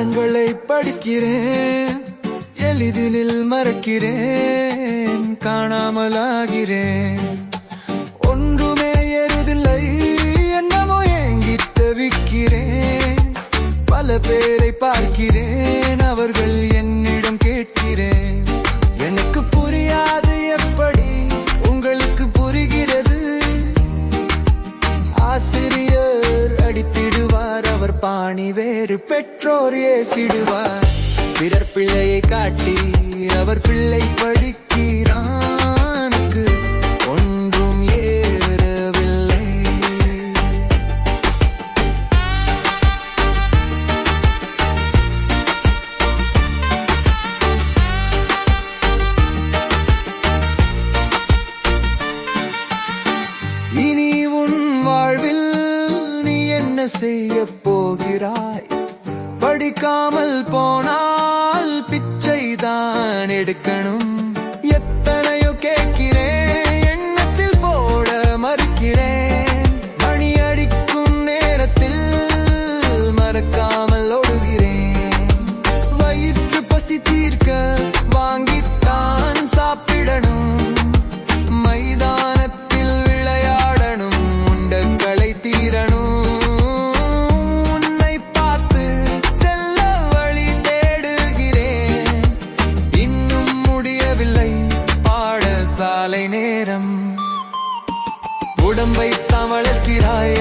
பாடங்களை படிக்கிறேன், எளிதினில் மறக்கிறேன், காணாமலாகிறேன். ஒன்றுமே எருதில்லை, என்னமோ ஏங்கி தவிக்கிறேன். பல பேரை பார்க்கிறேன், அவர்கள் என்னிடம் கேட்கிறேன். எனக்கு புரியாது, எப்படி உங்களுக்கு புரிகிறது? ஆசிரியர் அடித்திடுவார், அவர் பாணி வேறு, பெற்றோர் ஏசிடுவார். பிறர் பிள்ளையை காட்டி அவர் பிள்ளை படிக்கிறானுக்கு ஒன்றும் ஏறவில்லை. இனி உன் வாழ்வில் நீ என்ன செய்ய போகிறாய்? படிக்காமல் போனால் பிச்சைதான் எடுக்கணும். எத்தனையோ கேட்கிறேன், எண்ணத்தில் போட மறுக்கிறேன். மணி அடிக்கும் நேரத்தில் மறக்காமல் ஓடுகிறேன். வயிற்று பசி தீர்க்க வாங்கித்தான் சாப்பிடணும். மைதானத்தில் விளையாடணும், உண்ட களை தீரணும். சாலை நேரம் உடம்பை வளர்க்கிறாய்,